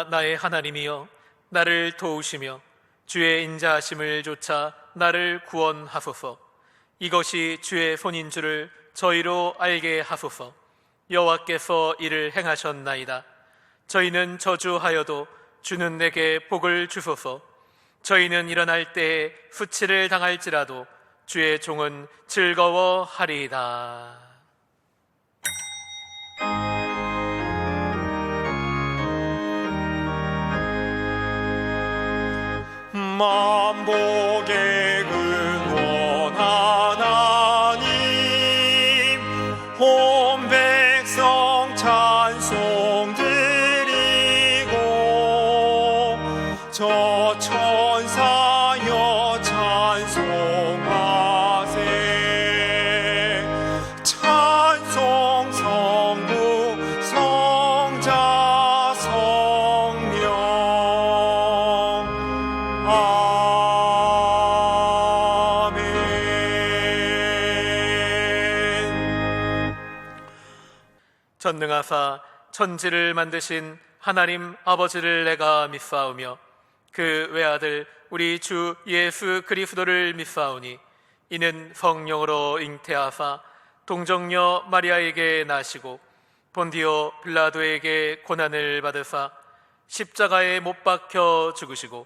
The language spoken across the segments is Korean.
나의 하나님이여 나를 도우시며 주의 인자하심을 좇아 나를 구원하소서. 이것이 주의 손인 줄을 저희로 알게 하소서. 여호와께서 이를 행하셨나이다. 저희는 저주하여도 주는 내게 복을 주소서. 저희는 일어날 때에 수치를 당할지라도 주의 종은 즐거워하리이다. 만복의 근원 하나님, 온 백성 찬송 드리고 저 천사여 찬송하세. 찬송 성부 성자 성령. 전능하사 천지를 만드신 하나님 아버지를 내가 믿사오며 그 외아들 우리 주 예수 그리스도를 믿사오니 이는 성령으로 잉태하사 동정녀 마리아에게 나시고 본디오 빌라도에게 고난을 받으사 십자가에 못 박혀 죽으시고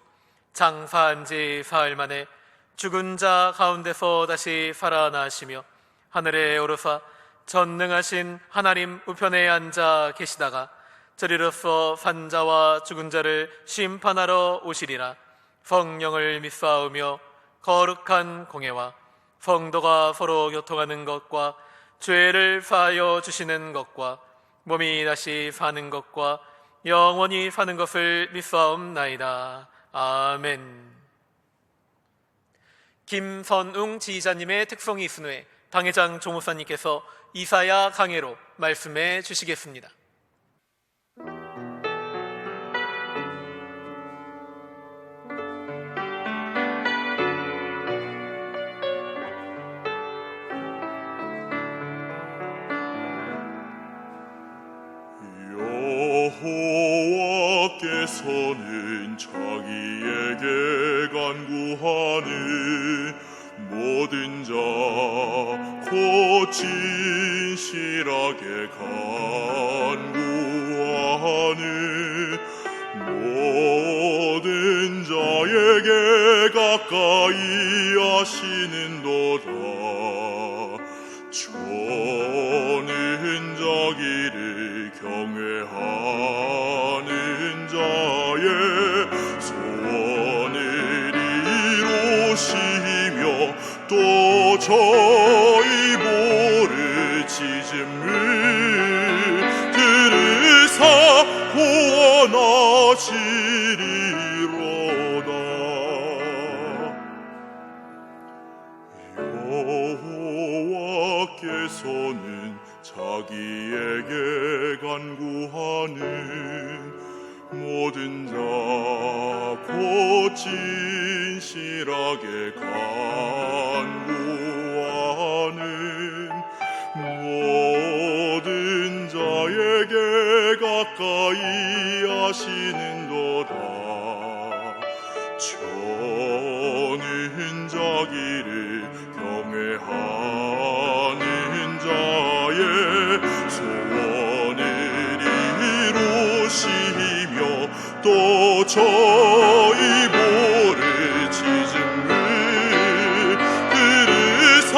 장사한 지 사흘 만에 죽은 자 가운데서 다시 살아나시며 하늘에 오르사 전능하신 하나님 우편에 앉아 계시다가 저리로서 산자와 죽은 자를 심판하러 오시리라. 성령을 믿사오며 거룩한 공예와 성도가 서로 교통하는 것과 죄를 사하여 주시는 것과 몸이 다시 사는 것과 영원히 사는 것을 믿사옵나이다. 아멘. 김선웅 지휘자님의 특송이 있은 후에 당회장 조무사님께서 이사야 강해로 말씀해 주시겠습니다. 여호와께서는 자기에게 간구하는 모든 자 곧 진실하게 간구하는 모든 자에게 가까이 하시는도다. 저는 자기를 경외하는 자의 소원을 이루시며 또 저희 모를 짖음을 들으사 구원하시리로다. 여호와께서는 자기에게 간구하는 모든 자 곧 진실하게 간구하는 모든 자에게 가까이 하시는도다. 저는 자기를 경외하는 자의 소원을 이루시며 또 저희 모를 짖음을 들으사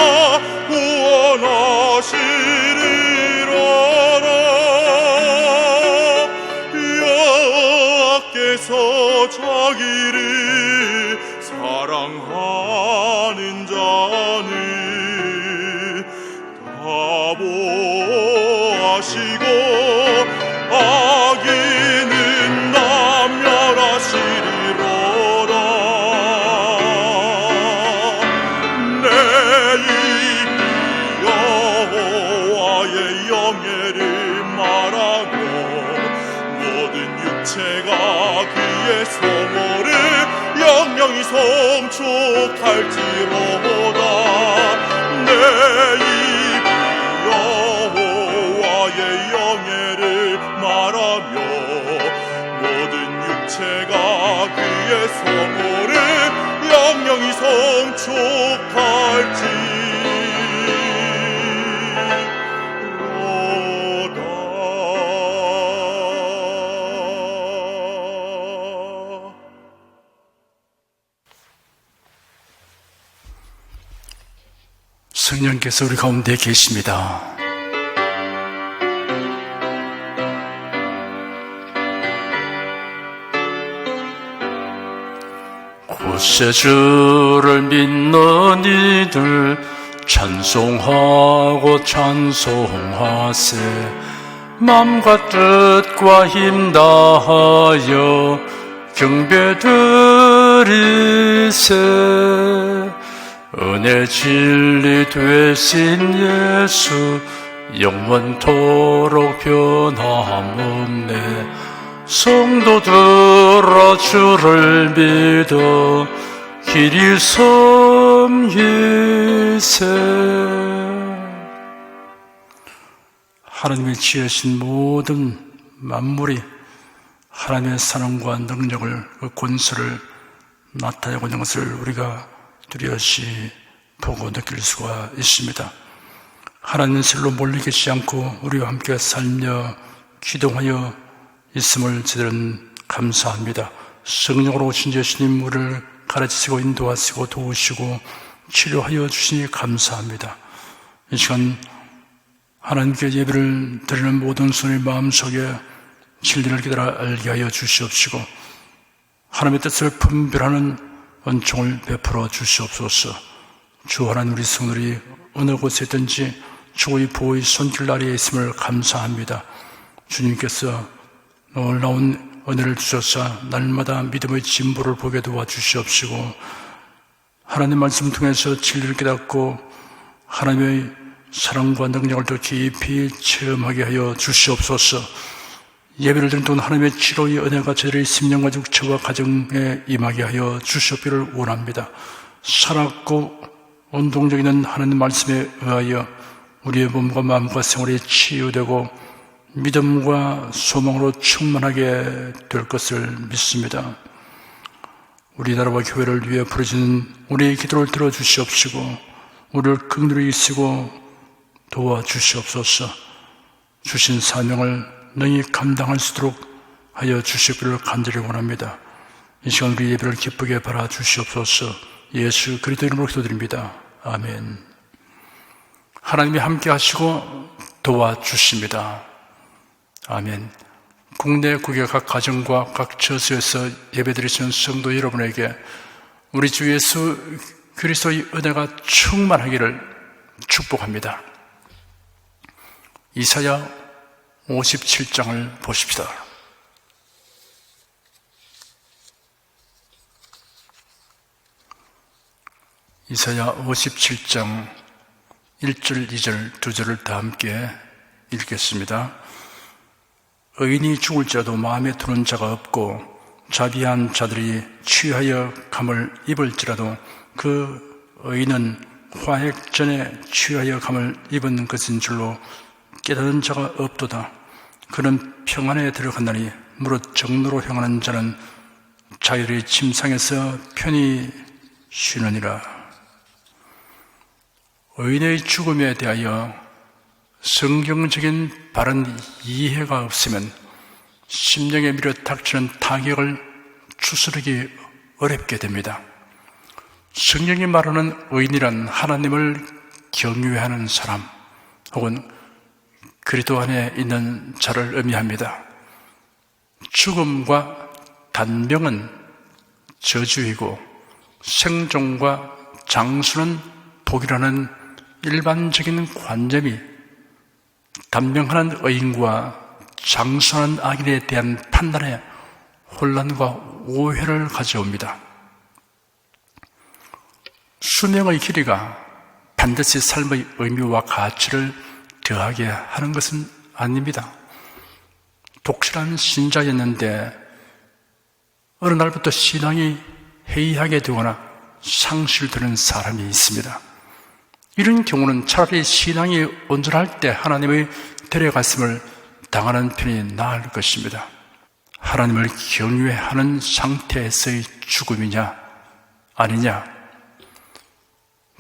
구원하시리로다. 여호와께서 자기를 사랑하는 자는 다 보아시고 악인은 남멸하시리로다. 내 입이 여호와의 영예를 말하며 모든 육체가 그의 소모를 영영이 송축할지로다. 내 입이 여호와의 영예를 말하며 모든 성령께서 우리 가운데 계십니다. 구세주를 믿는 이들 찬송하고 찬송하세. 맘과 뜻과 힘 다하여 경배드리세. 은혜 진리 되신 예수 영원토록 변함없네. 성도들아 주를 믿어 길이 섬기세. 하나님의 지으신 모든 만물이 하나님의 사랑과 능력을, 그 권세를 나타내고 있는 것을 우리가 뚜렷이 보고 느낄 수가 있습니다. 하나님은 실로 멀리 계시지 않고 우리와 함께 살며 기동하여 있음을 저들은 감사합니다. 성령으로 오신 예수님 우리를 가르치시고 인도하시고 도우시고 치료하여 주시니 감사합니다. 이 시간 하나님께 예배를 드리는 모든 손의 마음속에 진리를 깨달아 알게 하여 주시옵시고 하나님의 뜻을 분별하는 은총을 베풀어 주시옵소서. 주 하나님, 우리 성도들이 어느 곳에 있든지 주의 보호의 손길 아래에 있음을 감사합니다. 주님께서 놀라운 은혜를 주셔서 날마다 믿음의 진보를 보게 도와주시옵시고 하나님 말씀 통해서 진리를 깨닫고 하나님의 사랑과 능력을 더 깊이 체험하게 하여 주시옵소서. 예배를 드리는 동안 하나님의 치료의 은혜가 저희의 심령과 육체와 가정에 임하게 하여 주시옵기를 원합니다. 살았고 운동적인 하나님 말씀에 의하여 우리의 몸과 마음과 생활이 치유되고 믿음과 소망으로 충만하게 될 것을 믿습니다. 우리나라와 교회를 위해 부르짖는 우리의 기도를 들어주시옵시고 우리를 긍휼히 여기시고 도와주시옵소서. 주신 사명을 능히 감당할 수 있도록 하여 주시기를 간절히 원합니다. 이 시간 우리 예배를 기쁘게 바라 주시옵소서. 예수 그리스도 이름으로 기도드립니다. 아멘. 하나님이 함께 하시고 도와주십니다. 아멘. 국내 국외 각 가정과 각 처소에서 예배드리시는 성도 여러분에게 우리 주 예수 그리스도의 은혜가 충만하기를 축복합니다. 이사야 57장을 보십시다. 이사야 57장 1절, 2절, 2절을 다 함께 읽겠습니다. 의인이 죽을지라도 마음에 두는 자가 없고 자비한 자들이 취하여 감을 입을지라도 그 의인은 화액 전에 취하여 감을 입은 것인 줄로 깨닫는 자가 없도다. 그는 평안에 들어간다니 무릇 정로로 향하는 자는 자유의 침상에서 편히 쉬느니라. 의인의 죽음에 대하여 성경적인 바른 이해가 없으면 심령에 밀어 닥치는 타격을 추스르기 어렵게 됩니다. 성경이 말하는 의인이란 하나님을 경외하는 사람 혹은 그리스도 안에 있는 자를 의미합니다. 죽음과 단명은 저주이고 생존과 장수는 복이라는 일반적인 관념이 단명하는 의인과 장수하는 악인에 대한 판단에 혼란과 오해를 가져옵니다. 수명의 길이가 반드시 삶의 의미와 가치를 더하게 하는 것은 아닙니다. 독실한 신자였는데 어느 날부터 신앙이 해이하게 되거나 상실되는 사람이 있습니다. 이런 경우는 차라리 신앙이 온전할 때 하나님의 데려갔음을 당하는 편이 나을 것입니다. 하나님을 경외하는 상태에서의 죽음이냐 아니냐,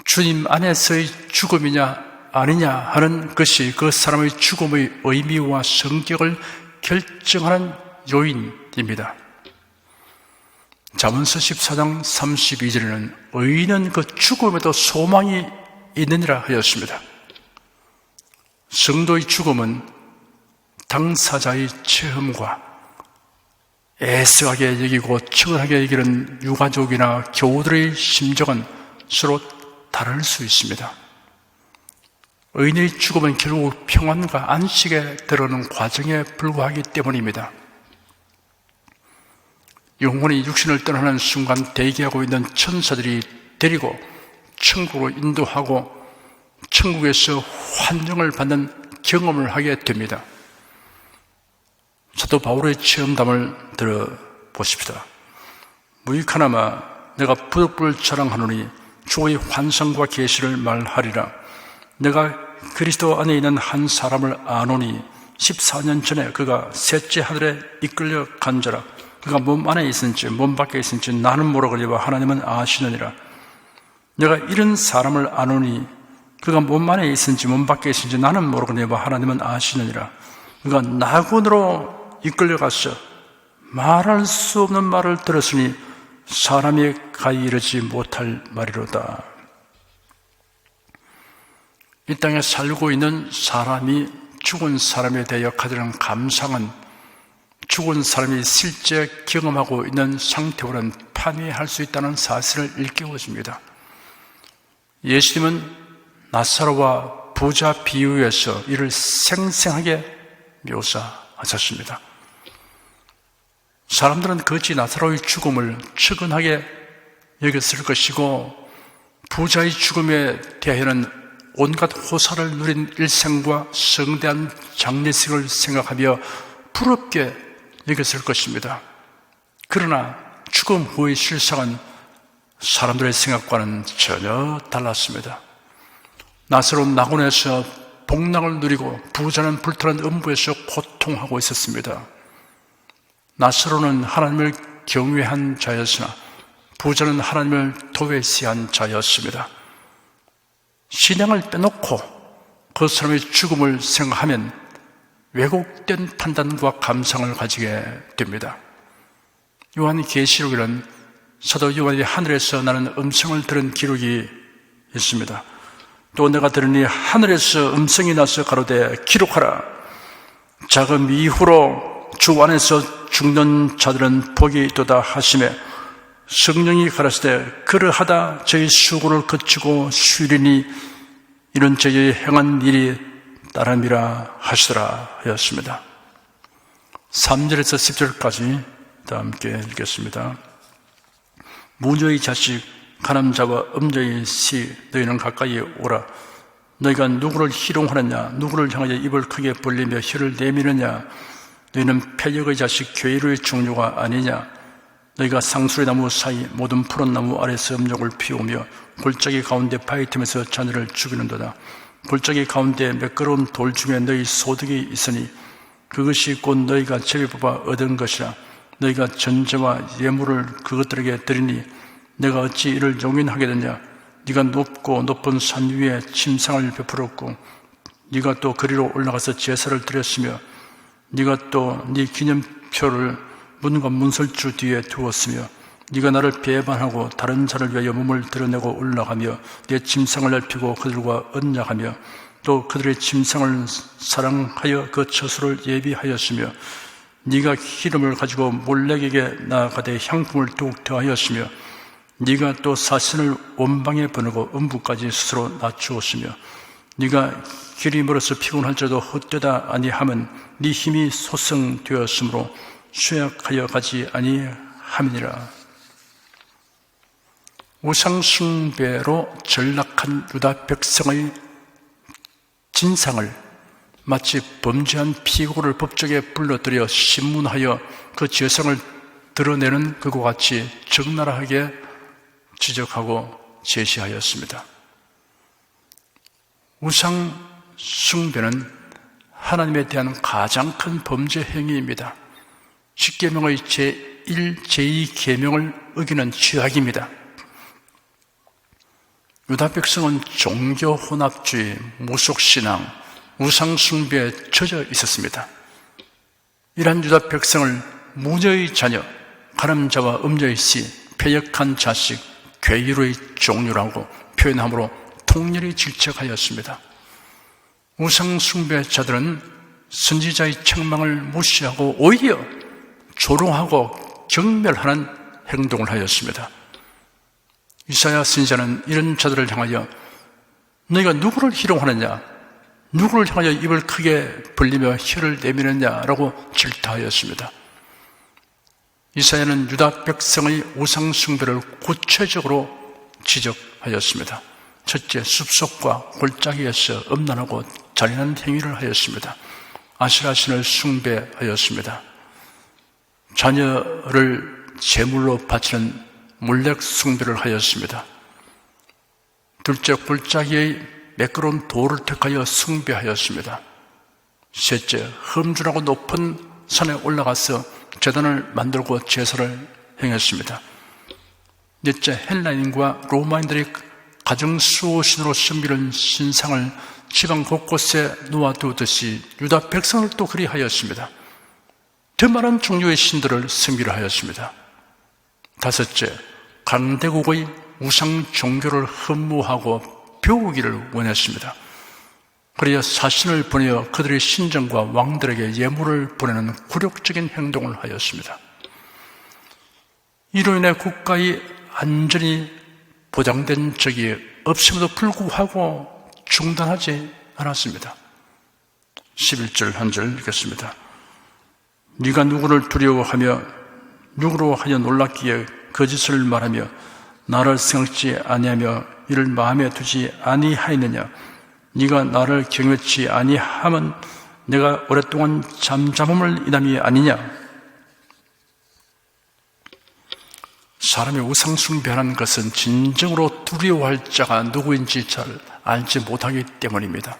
주님 안에서의 죽음이냐 아니냐 하는 것이 그 사람의 죽음의 의미와 성격을 결정하는 요인입니다. 잠언서 14장 32절에는 의인은 그 죽음에도 소망이 있느니라 하였습니다. 성도의 죽음은 당사자의 체험과 애석하게 여기고 측은하게 여기는 유가족이나 교우들의 심정은 서로 다를 수 있습니다. 의인의 죽음은 결국 평안과 안식에 들어오는 과정에 불과하기 때문입니다. 영혼이 육신을 떠나는 순간 대기하고 있는 천사들이 데리고 천국으로 인도하고 천국에서 환영을 받는 경험을 하게 됩니다. 사도 바울의 체험담을 들어보십시다. 무익하나마 내가 부득불을 자랑하노니 주의 환상과 계시를 말하리라. 내가 그리스도 안에 있는 한 사람을 아노니 14년 전에 그가 셋째 하늘에 이끌려 간 자라. 그가 몸 안에 있은지 몸 밖에 있은지 나는 모르거니와 하나님은 아시느니라. 내가 이런 사람을 아노니 그가 몸 안에 있은지 몸 밖에 있은지 나는 모르거니와 하나님은 아시느니라. 그가 낙원으로 이끌려가서 말할 수 없는 말을 들었으니 사람이 가히 이르지 못할 말이로다. 이 땅에 살고 있는 사람이 죽은 사람에 대하여 가지는 감상은 죽은 사람이 실제 경험하고 있는 상태와는 판이할 수 있다는 사실을 일깨워줍니다. 예수님은 나사로와 부자 비유에서 이를 생생하게 묘사하셨습니다. 사람들은 그것이 나사로의 죽음을 측은하게 여겼을 것이고 부자의 죽음에 대하여는 온갖 호사를 누린 일생과 성대한 장례식을 생각하며 부럽게 여겼을 것입니다. 그러나 죽음 후의 실상은 사람들의 생각과는 전혀 달랐습니다. 나사로는 낙원에서 복락을 누리고 부자는 불타는 음부에서 고통하고 있었습니다. 나사로는 하나님을 경외한 자였으나 부자는 하나님을 도외시한 자였습니다. 신앙을 빼놓고 그 사람의 죽음을 생각하면 왜곡된 판단과 감상을 가지게 됩니다. 요한계시록에는 사도 요한이 하늘에서 나는 음성을 들은 기록이 있습니다. 또 내가 들으니 하늘에서 음성이 나서 가로되 기록하라. 자금 이후로 주 안에서 죽는 자들은 복이 있도다 하시매 성령이 가라사대 그러하다 저희 수고를 그치고 쉬리니 이런 저희 행한 일이 따름이라 하시더라 하였습니다. 3절에서 10절까지 다 함께 읽겠습니다. 무녀의 자식 가늠자와 음녀의 씨 너희는 가까이 오라. 너희가 누구를 희롱하느냐 누구를 향하여 입을 크게 벌리며 혀를 내미느냐. 너희는 패역의 자식 괴로의 종류가 아니냐. 너희가 상수리 나무 사이 모든 푸른 나무 아래서 음욕을 피우며 골짜기 가운데 바위 틈에서 자녀를 죽이는도다. 골짜기 가운데 매끄러운 돌 중에 너희 소득이 있으니 그것이 곧 너희가 제비 뽑아 얻은 것이라. 너희가 전제와 예물을 그것들에게 드리니 내가 어찌 이를 용인하게 되냐. 네가 높고 높은 산 위에 침상을 베풀었고 네가 또 그리로 올라가서 제사를 드렸으며 네가 또 네 기념표를 문과 문설주 뒤에 두었으며 네가 나를 배반하고 다른 자를 위하여 몸을 드러내고 올라가며 내 침상을 넓히고 그들과 언약하며 또 그들의 침상을 사랑하여 그 처소를 예비하였으며 네가 기름을 가지고 몰렉에게 나아가되 향품을 더욱 더하였으며 네가 또 사신을 원방에 보내고 음부까지 스스로 낮추었으며 네가 길이 멀어서 피곤할지라도 헛되다 아니함은 네 힘이 소성되었으므로 쇠약하여 가지 아니함이니라. 우상숭배로 전락한 유다 백성의 진상을 마치 범죄한 피고를 법정에 불러들여 신문하여 그 죄성을 드러내는 것과 같이 적나라하게 지적하고 제시하였습니다. 우상숭배는 하나님에 대한 가장 큰 범죄 행위입니다. 십계명의 제1, 제2계명을 어기는 죄악입니다. 유다 백성은 종교 혼합주의, 무속신앙, 우상숭배에 젖어 있었습니다. 이러한 유다 백성을 무녀의 자녀, 가늠자와 음녀의 씨, 패역한 자식, 괴유의 종류라고 표현함으로 통렬히 질책하였습니다. 우상숭배자들은 선지자의 책망을 무시하고 오히려 조롱하고 경멸하는 행동을 하였습니다. 이사야 선지자는 이런 자들을 향하여 너희가 누구를 희롱하느냐, 누구를 향하여 입을 크게 벌리며 혀를 내미느냐라고 질타하였습니다. 이사야는 유다 백성의 우상 숭배를 구체적으로 지적하였습니다. 첫째, 숲속과 골짜기에서 음란하고 잔인한 행위를 하였습니다. 아세라신을 숭배하였습니다. 자녀를 제물로 바치는 몰렉 숭배를 하였습니다. 둘째, 골짜기의 매끄러운 돌을 택하여 숭배하였습니다. 셋째, 험준하고 높은 산에 올라가서 제단을 만들고 제사를 행했습니다. 넷째, 헬라인과 로마인들이 가정 수호신으로 섬기는 신상을 지방 곳곳에 놓아두듯이 유다 백성을 또 그리하였습니다. 더 많은 종류의 신들을 섬기려 하였습니다. 다섯째, 강대국의 우상 종교를 흠모하고 배우기를 원했습니다. 그래야 사신을 보내어 그들의 신정과 왕들에게 예물을 보내는 굴욕적인 행동을 하였습니다. 이로 인해 국가의 안전이 보장된 적이 없음에도 불구하고 중단하지 않았습니다. 11절 한 절 읽겠습니다. 네가 누구를 두려워하며 누구로 하여 놀랍기에 거짓을 말하며 나를 생각지 아니하며 이를 마음에 두지 아니하였느냐. 네가 나를 경외치 아니함은 내가 오랫동안 잠잠함을 인함이 아니냐. 사람이 우상숭배하는 것은 진정으로 두려워할 자가 누구인지 잘 알지 못하기 때문입니다.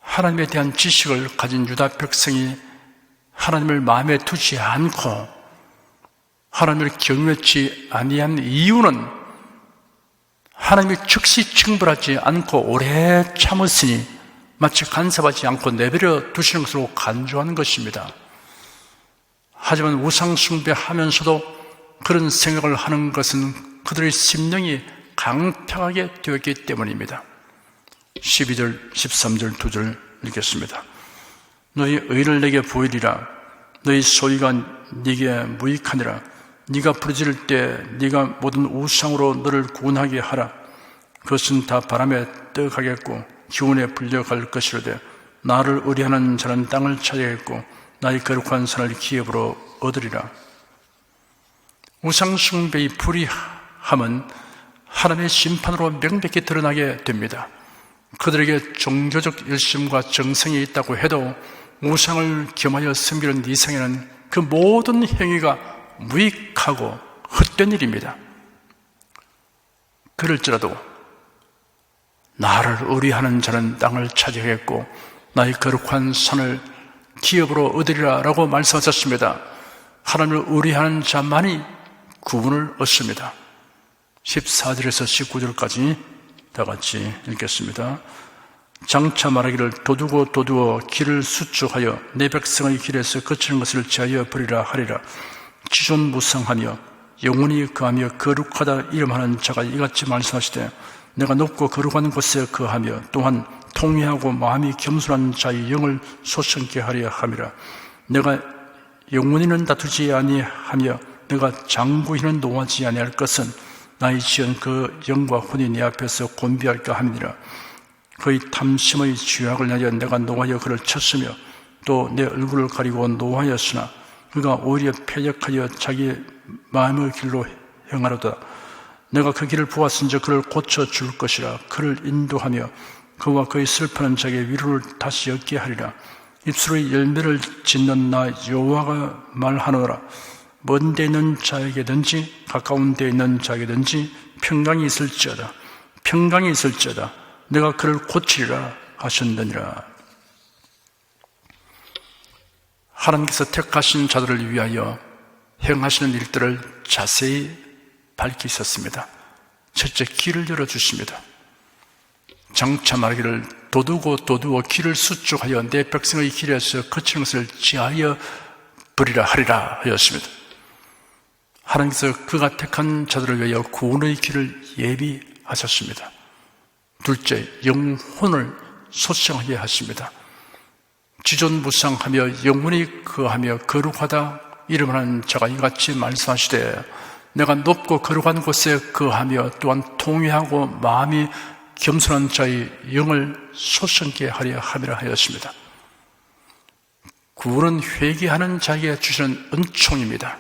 하나님에 대한 지식을 가진 유다 백성이 하나님을 마음에 두지 않고 하나님을 경외치 아니한 이유는 하나님이 즉시 징벌하지 않고 오래 참으시니 마치 간섭하지 않고 내버려 두시는 것으로 간주하는 것입니다. 하지만 우상숭배하면서도 그런 생각을 하는 것은 그들의 심령이 강팍하게 되었기 때문입니다. 12절, 13절, 2절 읽겠습니다. 너희 의를 내게 보이리라. 너희 소위가 네게 무익하니라. 네가 부르짖을 때 네가 모든 우상으로 너를 구원하게 하라. 그것은 다 바람에 떠가겠고 기운에 불려갈 것이로되 나를 의뢰하는 자는 땅을 차지하겠고 나의 거룩한 산을 기업으로 얻으리라. 우상숭배의 불의함은 하나님의 심판으로 명백히 드러나게 됩니다. 그들에게 종교적 열심과 정성이 있다고 해도 우상을 겸하여 섬기는 이상에는 그 모든 행위가 무익하고 헛된 일입니다. 그럴지라도 나를 의뢰하는 자는 땅을 차지하겠고 나의 거룩한 산을 기업으로 얻으리라 라고 말씀하셨습니다. 하나님을 의뢰하는 자만이 구원을 얻습니다. 14절에서 19절까지 다 같이 읽겠습니다. 장차 말하기를 도두어 길을 수축하여 내 백성의 길에서 거치는 것을 제하여 버리라 하리라. 지존무상하며 영원히 거하며 거룩하다 이름하는 자가 이같이 말씀하시되 내가 높고 거룩한 곳에 거하며 또한 통회하고 마음이 겸손한 자의 영을 소성케 하려 함이라. 내가 영원히는 다투지 아니하며 내가 장구히는 노하지 아니할 것은 나의 지은 그 영과 혼이 내 앞에서 곤비할까 함이니라. 그의 탐심의 죄악을 내려 내가 노하여 그를 쳤으며 또 내 얼굴을 가리고 노하였으나 그가 오히려 패역하여 자기 마음의 길로 행하로다. 내가 그 길을 보았은즉 그를 고쳐줄 것이라. 그를 인도하며 그와 그의 슬퍼하는 자에게 위로를 다시 얻게 하리라. 입술의 열매를 짓는 나 여호와가 말하노라. 먼 데 있는 자에게든지 가까운 데 있는 자에게든지 평강이 있을지어다. 평강이 있을지어다. 내가 그를 고치리라 하셨느니라. 하나님께서 택하신 자들을 위하여 행하시는 일들을 자세히 밝히셨습니다. 첫째, 길을 열어주십니다. 장차 말하기를 도두어 길을 수축하여 내 백성의 길에서 거치는 것을 지하여 버리라 하리라 하였습니다. 하나님께서 그가 택한 자들을 위하여 구원의 길을 예비하셨습니다. 둘째, 영혼을 소생하게 하십니다. 지존무상하며 영원히 거하며 거룩하다 이름하는 자가 이같이 말씀하시되 내가 높고 거룩한 곳에 거하며 또한 통회하고 마음이 겸손한 자의 영을 소생케 하려 함이라 하였습니다. 구원은 회개하는 자에게 주시는 은총입니다.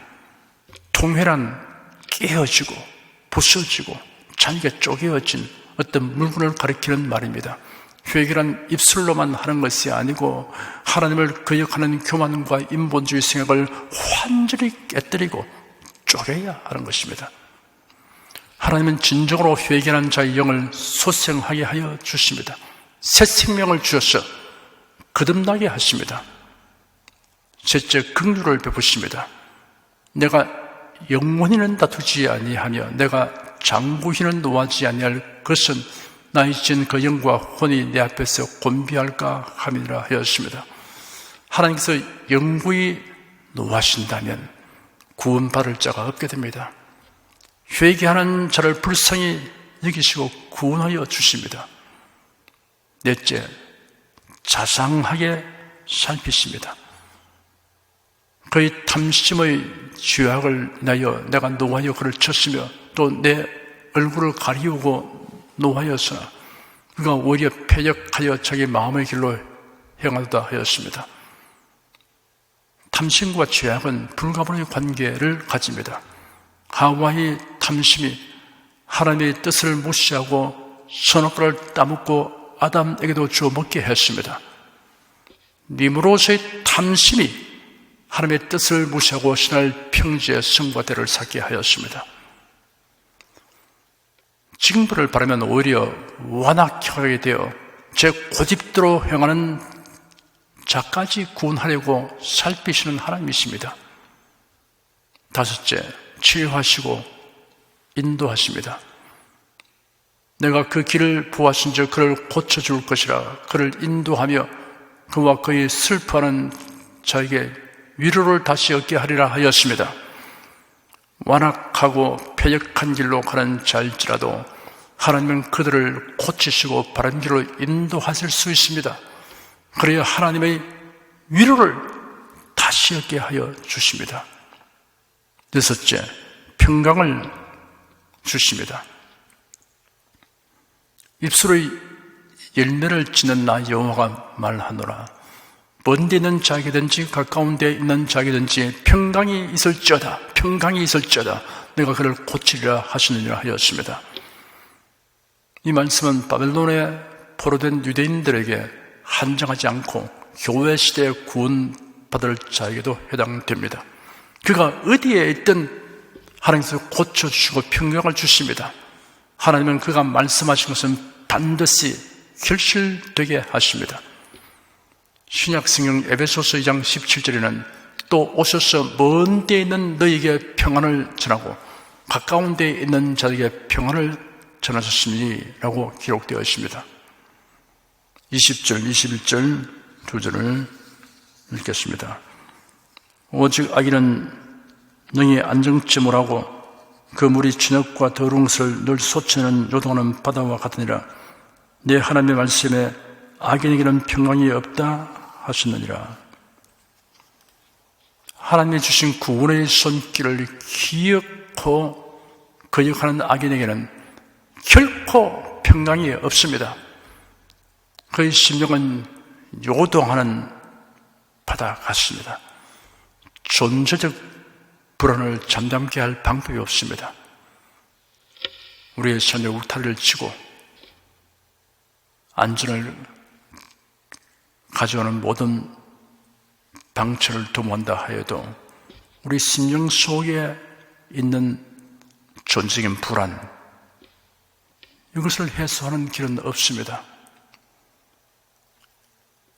통회란 깨어지고 부서지고 잔게 쪼개어진 어떤 물건을 가리키는 말입니다. 회개란 입술로만 하는 것이 아니고 하나님을 거역하는 교만과 인본주의 생각을 완전히 깨뜨리고 쪼개야 하는 것입니다. 하나님은 진정으로 회개하는 자의 영을 소생하게 하여 주십니다. 새 생명을 주셔서 거듭나게 하십니다. 셋째, 긍휼을 베푸십니다. 내가 영원히는 다투지 아니하며 내가 장구히는 노하지 아니할 것은 나의 진 그 영과 혼이 내 앞에서 곤비할까 함이라 하였습니다. 하나님께서 영구히 노하신다면 구원받을 자가 없게 됩니다. 회개하는 자를 불쌍히 여기시고 구원하여 주십니다. 넷째, 자상하게 살피십니다. 그의 탐심의 죄악을 인하여 내가 노하여 그를 쳤으며 또 내 얼굴을 가리우고 노하였으나 그가 오히려 패역하여 자기 마음의 길로 행하다 하였습니다. 탐심과 죄악은 불가분의 관계를 가집니다. 하와의 탐심이 하나님의 뜻을 무시하고 선악과를 따먹고 아담에게도 주어 먹게 했습니다. 니므롯의 탐심이 하나님의 뜻을 무시하고 신할 평지의 성과대를 쌓게 하였습니다. 징벌을 바라면 오히려 완악하게 되어 제 고집대로 행하는 자까지 구원하려고 살피시는 하나님이십니다. 다섯째, 치유하시고 인도하십니다. 내가 그 길을 보았은 즉 그를 고쳐줄 것이라 그를 인도하며 그와 그의 슬퍼하는 자에게 위로를 다시 얻게 하리라 하였습니다. 완악하고 패역한 길로 가는 자일지라도 하나님은 그들을 고치시고 바른 길로 인도하실 수 있습니다. 그래야 하나님의 위로를 다시 얻게 하여 주십니다. 여섯째, 평강을 주십니다. 입술의 열매를 짓는 나 여호와가 말하노라. 먼 데 있는 자에게든지 가까운 데 있는 자에게든지 평강이 있을지어다. 평강이 있을지어다. 내가 그를 고치리라 하시느니라 하였습니다. 이 말씀은 바벨론에 포로된 유대인들에게 한정하지 않고 교회 시대에 구원받을 자에게도 해당됩니다. 그가 어디에 있든 하나님께서 고쳐주시고 평강을 주십니다. 하나님은 그가 말씀하신 것은 반드시 결실되게 하십니다. 신약성경 에베소서 2장 17절에는 또 오셔서 먼 데에 있는 너희에게 평안을 전하고 가까운 데에 있는 자에게 평안을 전하셨으니 라고 기록되어 있습니다. 20절, 21절 두 절을 읽겠습니다. 오직 악인은 능히 안정쯤을 그 물이 진흙과 더러운 것을 늘 쏟치는 요동하는 바다와 같으니라. 내 하나님의 말씀에 악인에게는 평강이 없다 하시느니라. 하나님이 주신 구원의 손길을 기억하고 거역하는 악인에게는 결코 평강이 없습니다. 그의 심령은 요동하는 바다 같습니다. 존재적 불안을 잠잠케 할 방법이 없습니다. 우리의 삶에 울타리를 치고 안전을 가져오는 모든 방처를 도모한다 하여도 우리 심령 속에 있는 존재적인 불안, 이것을 해소하는 길은 없습니다.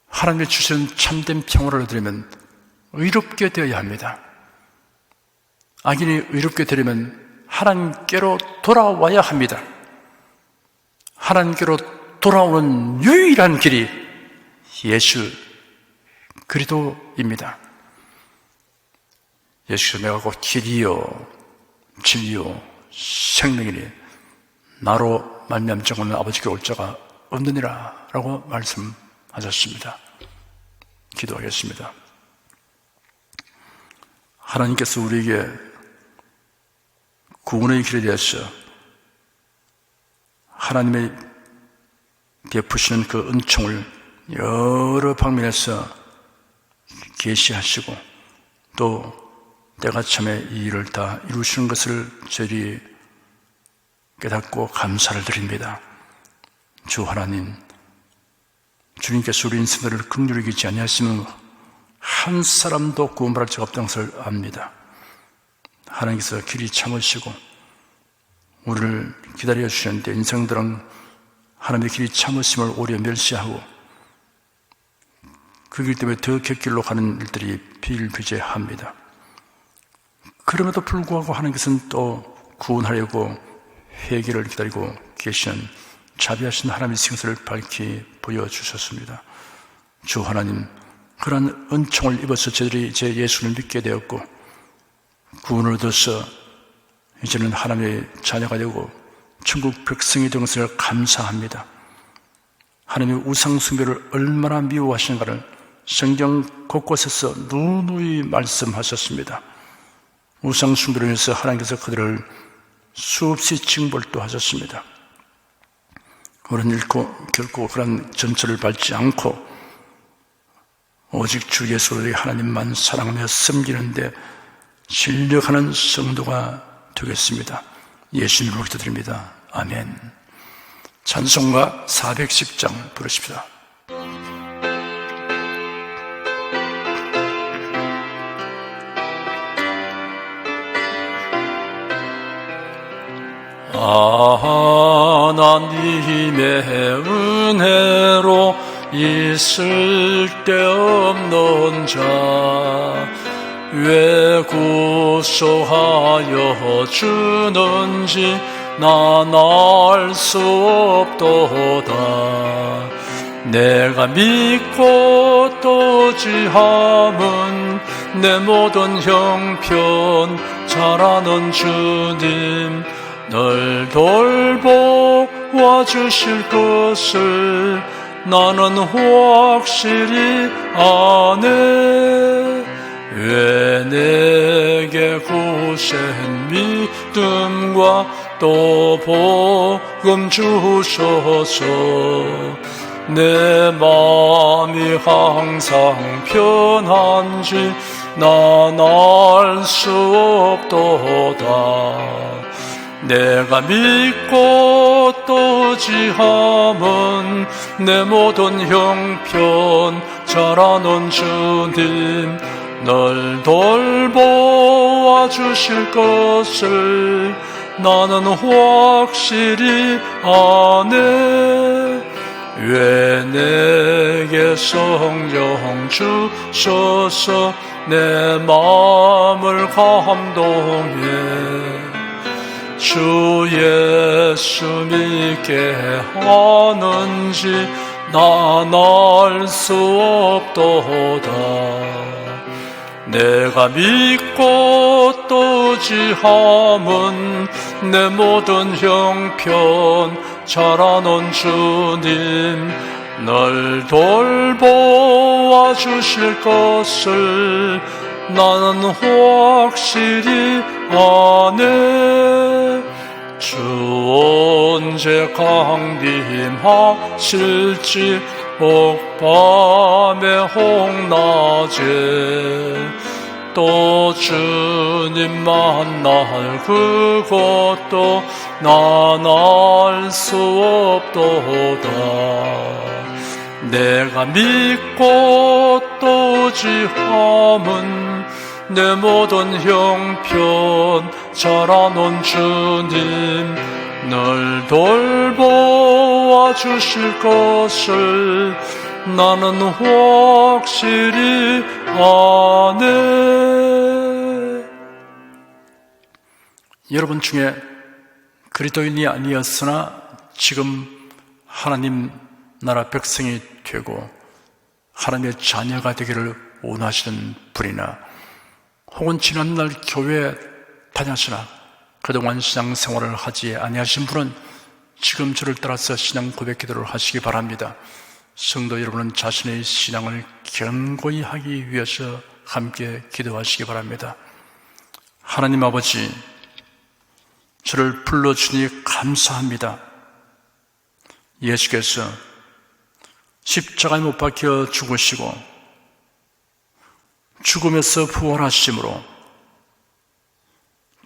하나님의 주신 참된 평화를 얻으려면 의롭게 되어야 합니다. 악인이 의롭게 되려면 하나님께로 돌아와야 합니다. 하나님께로 돌아오는 유일한 길이 예수 그리스도입니다. 예수께서 내가 곧 길이요 진리요 생명이니 나로 말미암자고는 아버지께 올 자가 없느니라 라고 말씀하셨습니다. 기도하겠습니다. 하나님께서 우리에게 구원의 길에 대해서 하나님의 베푸시는 그 은총을 여러 방면에서 계시하시고 또 때가 참에 이 일을 다 이루시는 것을 저희들이 깨닫고 감사를 드립니다. 주 하나님, 주님께서 우리 인생들을 긍휼히 여기지 아니하시면 한 사람도 구원받을 자가 없다는 것을 압니다. 하나님께서 길이 참으시고 우리를 기다려 주시는데 인생들은 하나님의 길이 참으심을 오히려 멸시하고 그 길 때문에 더 곁길로 가는 일들이 비일비재합니다. 그럼에도 불구하고 하나님께서는 또 구원하려고 회개를 기다리고 계시는 자비하신 하나님의 생사를 밝히 보여주셨습니다. 주 하나님, 그러한 은총을 입어서 저희들이 이제 예수를 믿게 되었고 구원을 얻어서 이제는 하나님의 자녀가 되고 천국 백성이 된 것을 감사합니다. 하나님의 우상 숭배를 얼마나 미워하시는가를 성경 곳곳에서 누누이 말씀하셨습니다. 우상 숭배로 인해서 하나님께서 그들을 수없이 징벌도 하셨습니다. 우리는 결코 그런 전철을 밟지 않고 오직 주 예수를 하나님만 사랑하며 섬기는데 신력하는 성도가 되겠습니다. 예수님으로 기도드립니다. 아멘. 찬송가 410장 부르십시다. 하나님의 은혜로 있을 데 없는 자 왜 구속하여 주는지 난 알 수 없도다. 내가 믿고 또 지함은 내 모든 형편 잘 아는 주님 널 돌보아 주실 것을 나는 확실히 아네. 왜 내게 구세한 믿음과 또 복음 주셔서 내 마음이 항상 편한지 난 알 수 없도다. 내가 믿고 또 지함은 내 모든 형편 잘 아는 주님 널 돌보아 주실 것을 나는 확실히 아네. 왜 내게 성령 주셔서 내 마음을 감동해 주 예수 믿게 하는지 난 알 수 없도다. 내가 믿고 또 지함은 내 모든 형편 잘 아는 주님 널 돌보아 주실 것을 나는 확실히 아네. 주 언제 강림하실지 혹밤에 혹낮에 또 주님 만날 그것도 난 알 수 없도다. 내가 믿고 또 지함은 내 모든 형편 잘 아는 주님 널 돌보아 주실 것을 나는 확실히 아네. 여러분 중에 그리스도인이 아니었으나 지금 하나님 나라 백성이 되고 하나님의 자녀가 되기를 원하시는 분이나 혹은 지난날 교회에 다녔으나 그동안 신앙생활을 하지 아니하신 분은 지금 저를 따라서 신앙 고백 기도를 하시기 바랍니다. 성도 여러분은 자신의 신앙을 견고히 하기 위해서 함께 기도하시기 바랍니다. 하나님 아버지, 저를 불러주니 감사합니다. 예수께서 십자가에 못 박혀 죽으시고 죽음에서 부활하심으로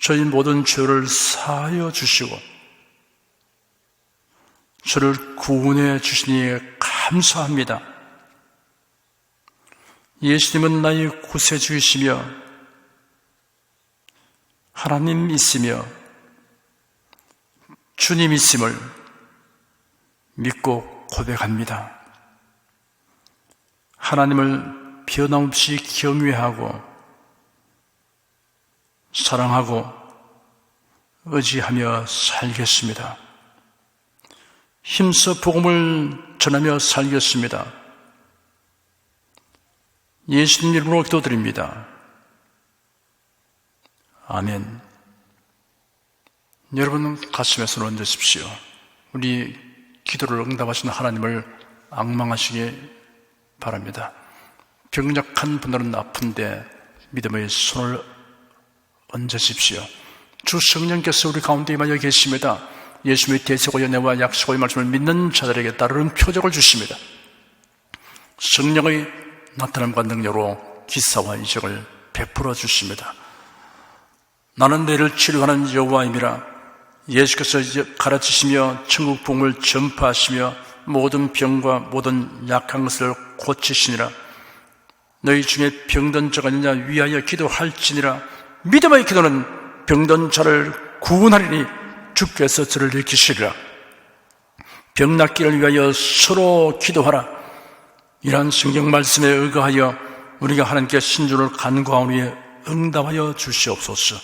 저희 모든 죄를 사하여 주시고 저를 구원해 주시니 감사합니다. 예수님은 나의 구세주이시며 하나님 있으며 주님 있음을 믿고 고백합니다. 하나님을 변함없이 경외하고 사랑하고 의지하며 살겠습니다. 힘써 복음을 전하며 살겠습니다. 예수님 이름으로 기도드립니다. 아멘. 여러분 가슴에 손을 얹으십시오. 우리 기도를 응답하시는 하나님을 앙망하시기 바랍니다. 병약한 분들은 아픈데 믿음의 손을 얹으십시오. 주 성령께서 우리 가운데 임하여 계십니다. 예수님의 대세고 연애와 약속의 말씀을 믿는 자들에게 따르는 표적을 주십니다. 성령의 나타남과 능력으로 기사와 이적을 베풀어 주십니다. 나는 너희를 치료하는 여호와임이라. 예수께서 가르치시며 천국 복음을 전파하시며 모든 병과 모든 약한 것을 고치시니라. 너희 중에 병든 자가 있느냐 위하여 기도할지니라. 믿음의 기도는 병든 자를 구원하리니 주께서 저를 일으키시리라. 병낫기를 위하여 서로 기도하라. 이러한 성경 말씀에 의거하여 우리가 하나님께 신주를 간구하오니 응답하여 주시옵소서.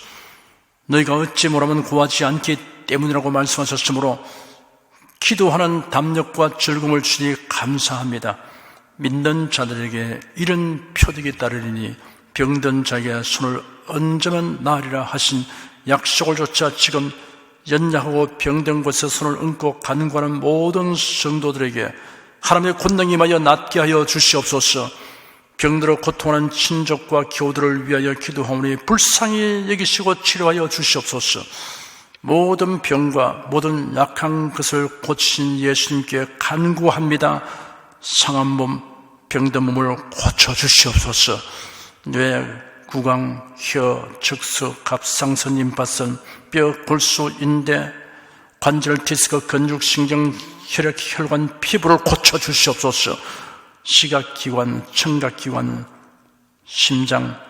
너희가 어찌 뭐라면 구하지 않기 때문이라고 말씀하셨으므로 기도하는 담력과 즐거움을 주니 감사합니다. 믿는 자들에게 이런 표적이 따르리니 병든 자에게 손을 얹으면 나으리라 하신 약속을 조차 지금 연약하고 병든 곳에 손을 얹고 간구하는 모든 성도들에게 하나님의 권능이 임하여 낫게 하여 주시옵소서. 병들어 고통하는 친족과 교우들을 위하여 기도하오니 불쌍히 여기시고 치료하여 주시옵소서. 모든 병과 모든 약한 것을 고치신 예수님께 간구합니다. 상한 몸, 병든 몸을 고쳐주시옵소서. 뇌, 구강, 혀, 척수, 갑상선, 임파선, 뼈, 골수, 인대, 관절, 디스크, 근육, 신경, 혈액, 혈관, 피부를 고쳐주시옵소서. 시각기관, 청각기관, 심장,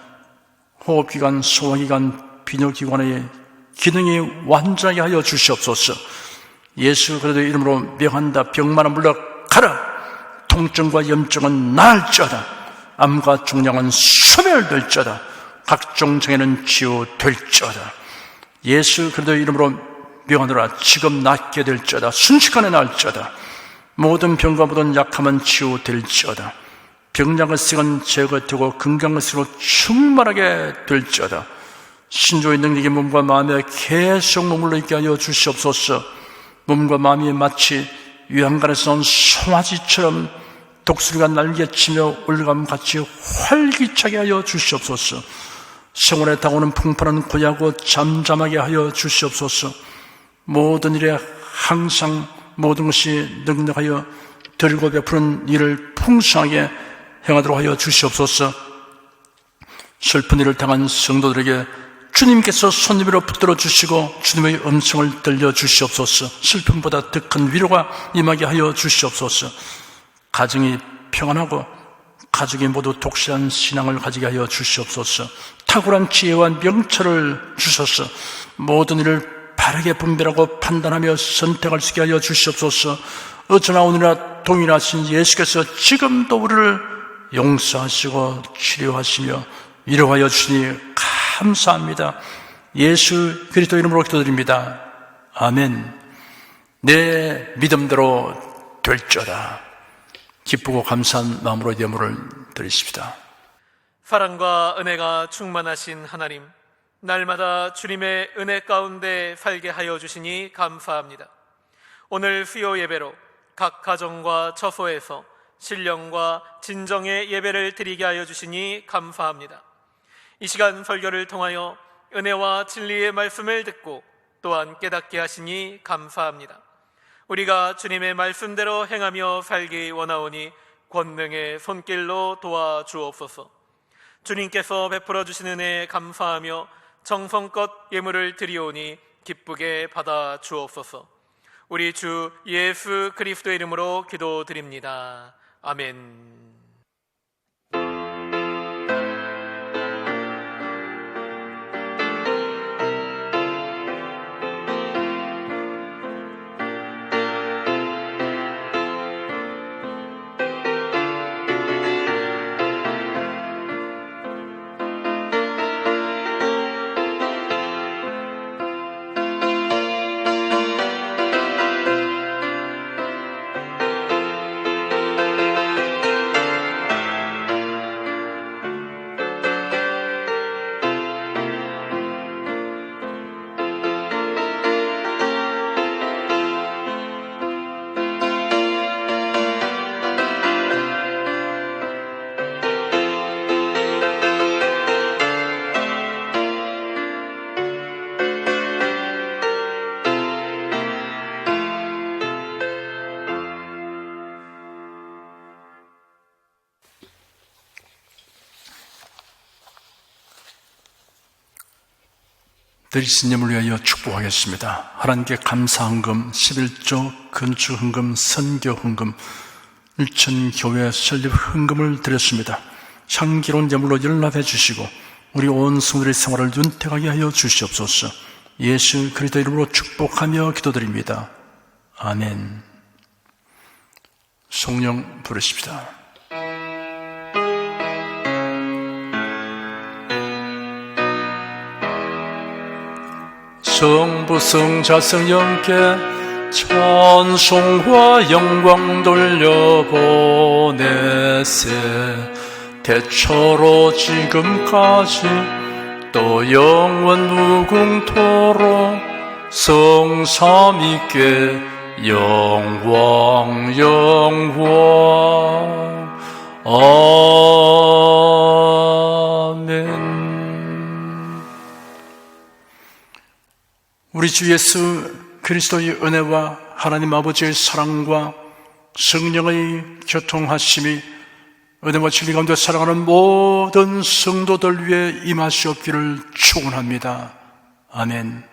호흡기관, 소화기관, 비뇨기관의 기능이 완전하게 하여 주시옵소서. 예수 그리스도의 이름으로 명한다. 병만은 물러가라. 통증과 염증은 나을지어다. 암과 종양은 소멸될지어다. 각종 장애는 치유될지어다. 예수 그리스도의 이름으로 명하노라. 지금 낫게 될지어다. 순식간에 나을지어다. 모든 병과 모든 약함은 치유될지어다. 병약의 색은 제거되고 건강의 색으로 충만하게 될지어다. 신조의 능력이 몸과 마음에 계속 머물러 있게 하여 주시옵소서. 몸과 마음이 마치 유황간에서 온 송아지처럼 독수리가 날개치며 올감같이 활기차게 하여 주시옵소서. 생활에 다가오는 풍파는 고야고 잠잠하게 하여 주시옵소서. 모든 일에 항상 모든 것이 능력하여 들고 베푸는 일을 풍성하게 행하도록 하여 주시옵소서. 슬픈 일을 당한 성도들에게 주님께서 손님으로 붙들어 주시고 주님의 음성을 들려주시옵소서. 슬픔보다 더 큰 위로가 임하게 하여 주시옵소서. 가정이 평안하고 가족이 모두 독실한 신앙을 가지게 하여 주시옵소서. 탁월한 지혜와 명철을 주셔서 모든 일을 바르게 분별하고 판단하며 선택할 수 있게 하여 주시옵소서. 어쩌나 오늘이나 동일하신 예수께서 지금도 우리를 용서하시고 치료하시며 위로하여 주시니 감사합니다. 예수 그리스도 이름으로 기도드립니다. 아멘. 내 믿음대로 될지어다. 기쁘고 감사한 마음으로 예물을 드리십시다. 사랑과 은혜가 충만하신 하나님, 날마다 주님의 은혜 가운데 살게 하여 주시니 감사합니다. 오늘 수요 예배로 각 가정과 처소에서 신령과 진정의 예배를 드리게 하여 주시니 감사합니다. 이 시간 설교를 통하여 은혜와 진리의 말씀을 듣고 또한 깨닫게 하시니 감사합니다. 우리가 주님의 말씀대로 행하며 살기 원하오니 권능의 손길로 도와주옵소서. 주님께서 베풀어 주신 은혜에 감사하며 정성껏 예물을 드리오니 기쁘게 받아 주옵소서. 우리 주 예수 그리스도의 이름으로 기도드립니다. 아멘. 드리신 예물을 위하여 축복하겠습니다. 하나님께 감사 헌금, 11조, 건축 헌금, 선교 헌금, 일천교회 설립 헌금을 드렸습니다. 향기로운 예물로 연락해 주시고 우리 온 성도들의 생활을 윤택하게 하여 주시옵소서. 예수 그리스도 이름으로 축복하며 기도드립니다. 아멘. 성령 부르십시다. 성부 성자 성령께 찬송과 영광 돌려보내세. 대처로 지금까지 또 영원 무궁토록 성삼위께 영광 영광. 아멘. 우리 주 예수 그리스도의 은혜와 하나님 아버지의 사랑과 성령의 교통하심이 은혜와 진리 가운데 사랑하는 모든 성도들 위해 임하시옵기를 축원합니다. 아멘.